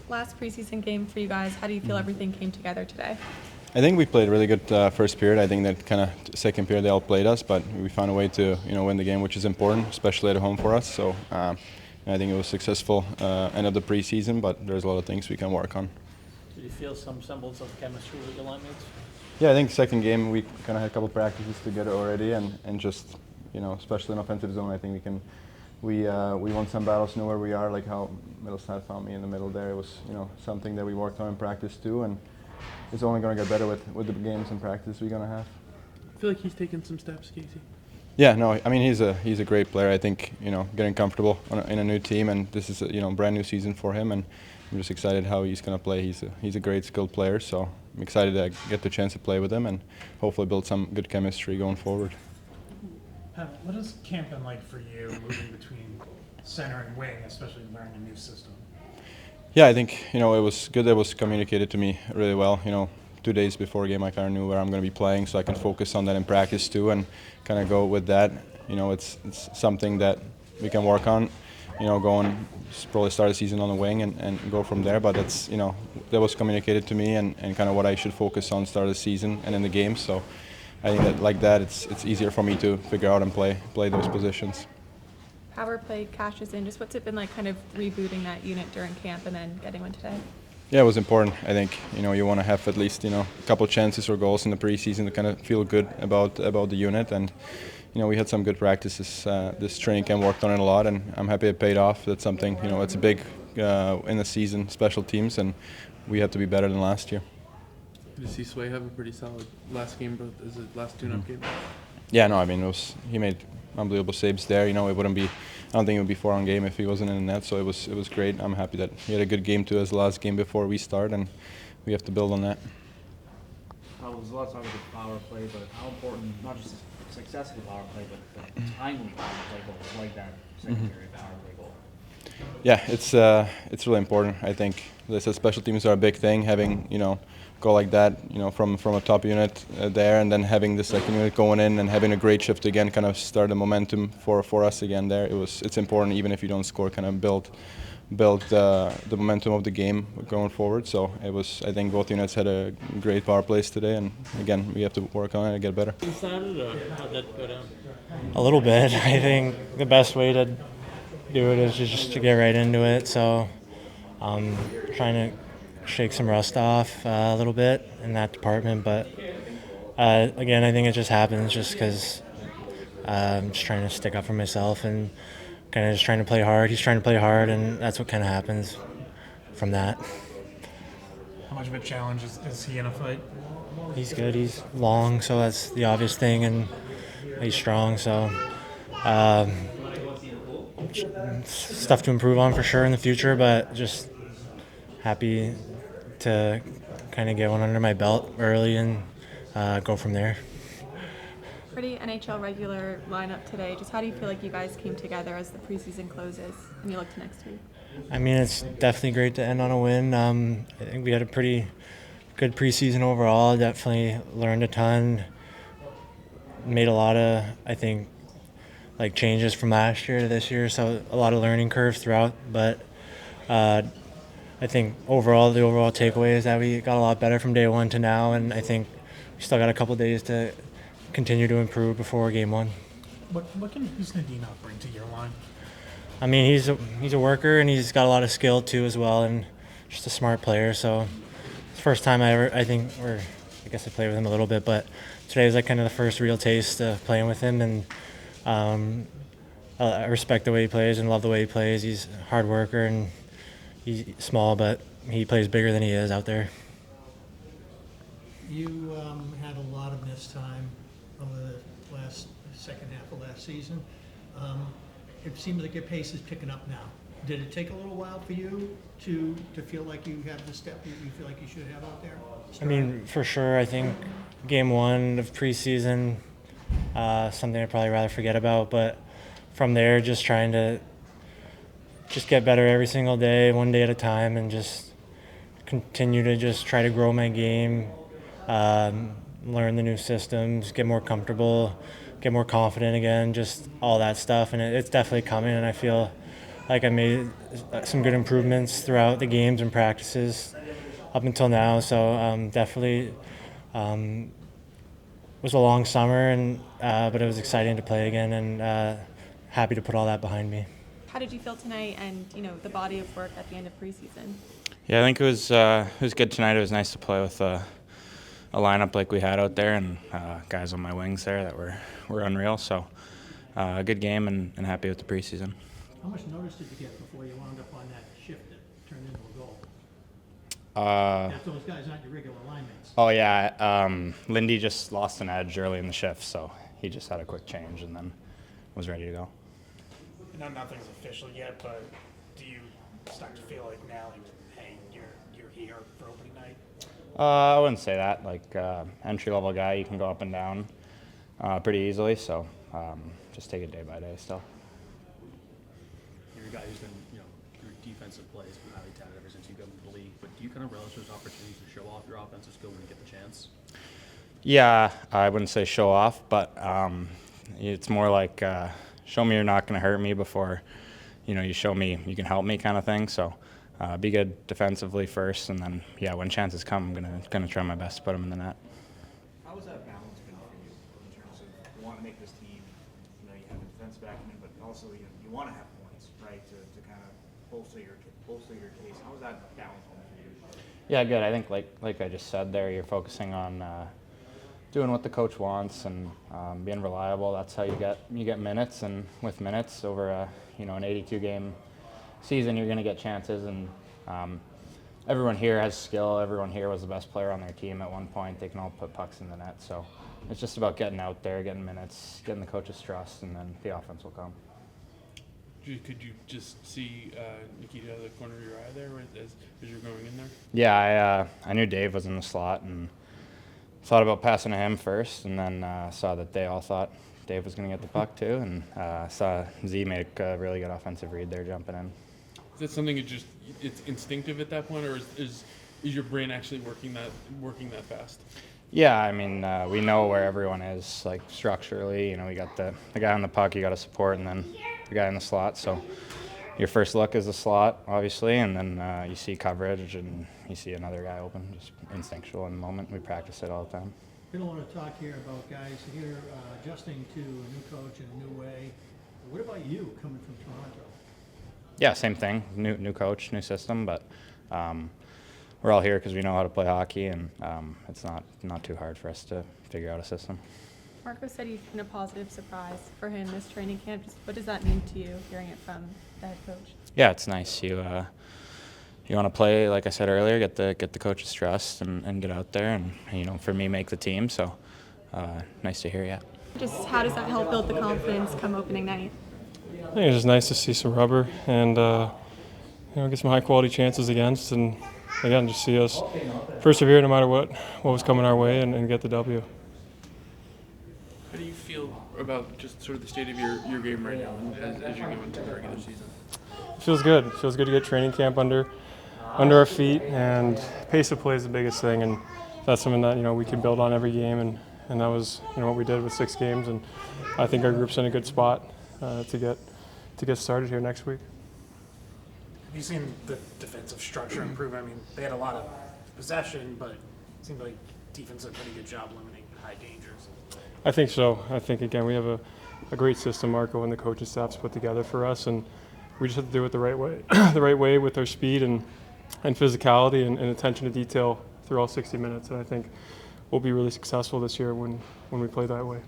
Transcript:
Last preseason game for you guys. How do you feel everything came together today? I think we played a really good first period. I think that kind of second period they outplayed us, but we found a way to win the game, which is important, especially at home for us. So I think it was successful end of the preseason, but there's a lot of things we can work on. Did you feel some semblance of chemistry with your line mates? Yeah, I think second game we kind of had a couple practices together already, and just especially in offensive zone, I think we won some battles, know where we are, like how Middlestad found me in the middle there. It was something that we worked on in practice too, and it's only going to get better with the games and practice we're going to have. I feel like he's taken some steps, Casey. Yeah, no, I mean he's a great player. I think getting comfortable in a new team, and this is a brand new season for him, and I'm just excited how he's going to play. He's a great skilled player, so I'm excited to get the chance to play with him and hopefully build some good chemistry going forward. Pavel, what has camp been like for you moving between center and wing, especially learning a new system? Yeah, I think it was good that it was communicated to me really well. 2 days before a game, I kind of knew where I'm going to be playing, so I can focus on that in practice too, and kind of go with that. It's something that we can work on. Going probably start the season on the wing and go from there. But that's that was communicated to me and kind of what I should focus on start of the season and in the game. So I think that like that, it's easier for me to figure out and play those positions. Power play cashes in. Just what's it been like kind of rebooting that unit during camp and then getting one today? Yeah, it was important. I think you want to have at least a couple chances or goals in the preseason to kind of feel good about the unit, and we had some good practices this training camp, worked on it a lot, and I'm happy it paid off. That's something it's a big in the season, special teams, and we have to be better than last year. Did you see Sway have a pretty solid last game, but is it last tune-up game? Yeah, no, I mean he made unbelievable saves there. It wouldn't be. I don't think it would be 4-on game if he wasn't in the net. So it was great. I'm happy that he had a good game too as the last game before we start, and we have to build on that. There's a lot of talk about power play, but how important, not just success of the power play, but the timely power play goals like that secondary power play goal. Yeah, it's really important. I think the special teams are a big thing. Having go like that, from a top unit there, and then having the second unit going in and having a great shift again, kind of start the momentum for us again there. It's important, even if you don't score, kind of build the momentum of the game going forward. So I think both units had a great power plays today, and again we have to work on it and get better. How'd that go down? A little bit. I think the best way to do it is just to get right into it. So trying to shake some rust off a little bit in that department, but again, I think it just happens just because I'm just trying to stick up for myself and kind of just trying to play hard. He's trying to play hard, and that's what kind of happens from that. How much of a challenge is he in a fight? He's good. He's long, so that's the obvious thing, and he's strong, so stuff to improve on for sure in the future, but just happy to kind of get one under my belt early and go from there. Pretty NHL regular lineup today. Just how do you feel like you guys came together as the preseason closes and you look to next week? I mean, it's definitely great to end on a win. I think we had a pretty good preseason overall. Definitely learned a ton. Made a lot of, I think, like changes from last year to this year, so a lot of learning curves throughout. But I think overall, the overall takeaway is that we got a lot better from day one to now, and I think we still got a couple days to continue to improve before game one. What can Husnadinov bring to your line? I mean, he's a worker, and he's got a lot of skill too as well, and just a smart player. So it's the first time I guess I played with him a little bit, but today was like kind of the first real taste of playing with him, and I respect the way he plays and love the way he plays. He's a hard worker, and he's small, but he plays bigger than he is out there. You had a lot of missed time over the second half of last season. It seems like your pace is picking up now. Did it take a little while for you to feel like you have the step that you feel like you should have out there? I mean, for sure. I think game one of preseason, something I'd probably rather forget about. But from there, just trying to just get better every single day, one day at a time, and just continue to just try to grow my game, learn the new systems, get more comfortable, get more confident again, just all that stuff. And it's definitely coming, and I feel like I made some good improvements throughout the games and practices up until now. So definitely was a long summer, and but it was exciting to play again, and happy to put all that behind me. How did you feel tonight and, the body of work at the end of preseason? Yeah, I think it was good tonight. It was nice to play with a lineup like we had out there, and guys on my wings there that were unreal. So a good game, and happy with the preseason. How much notice did you get before you wound up on that shift that turned into a goal? If those guys aren't your regular line mates. Oh yeah, Lindy just lost an edge early in the shift, so he just had a quick change and then was ready to go. I know nothing's official yet, but do you start to feel like now, like, hey, you're here for opening night? I wouldn't say that. Like entry-level guy, you can go up and down pretty easily. So just take it day by day still. You're a guy who's been, your defensive play has been highly touted ever since you got into the league. But do you kind of relish those opportunities to show off your offensive skill when you get the chance? Yeah, I wouldn't say show off, but it's more like show me you're not going to hurt me before, you show me you can help me kind of thing. So be good defensively first, and then when chances come, I'm gonna try my best to put them in the net. How has that balance been for you in terms of you want to make this team, you have a defense backing it, but also you want to have points, right, to kind of bolster your case. How has that balance been for you? Yeah, good. I think like I just said there, you're focusing on doing what the coach wants and being reliable. That's how you get minutes, and with minutes over an 82 game season, you're going to get chances, and everyone here has skill. Everyone here was the best player on their team at one point. They can all put pucks in the net, so it's just about getting out there, getting minutes, getting the coach's trust, and then the offense will come. Could you just see Nikita out of the corner of your eye there as you're going in there? Yeah, I knew Dave was in the slot and thought about passing to him first, and then saw that they all thought Dave was going to get the puck too, and saw Z make a really good offensive read there jumping in. Is that something it's instinctive at that point, or is your brain actually working that fast? Yeah, I mean, we know where everyone is, like structurally. We got the guy on the puck you got to support, and then the guy in the slot. So your first look is the slot, obviously, and then you see coverage and you see another guy open, just instinctual in the moment. We practice it all the time. Been a lot of talk here about guys here adjusting to a new coach in a new way. What about you coming from Toronto? Yeah, same thing. New coach, new system, but we're all here because we know how to play hockey, and it's not too hard for us to figure out a system. Marco said you've been a positive surprise for him this training camp. Just what does that mean to you, hearing it from the head coach? Yeah, it's nice. You want to play, like I said earlier, get the coach's trust and get out there and for me, make the team. So nice to hear. Yeah. Just how does that help build the confidence come opening night? I think it's just nice to see some rubber and get some high quality chances against, and again just see us persevere no matter what was coming our way and get the W. How do you feel about just sort of the state of your game right now as you go into the regular season? It feels good. It feels good to get training camp under our feet, and pace of play is the biggest thing, and that's something that we can build on every game, and that was what we did with 6 games, and I think our group's in a good spot to get started here next week. Have you seen the defensive structure improve? I mean, they had a lot of possession, but it seemed like defense did a pretty good job limiting high dangers. I think so. I think, again, we have a great system Marco and the coaching staff's put together for us, and we just have to do it the right way, the right way with our speed and physicality and attention to detail through all 60 minutes. And I think we'll be really successful this year when we play that way.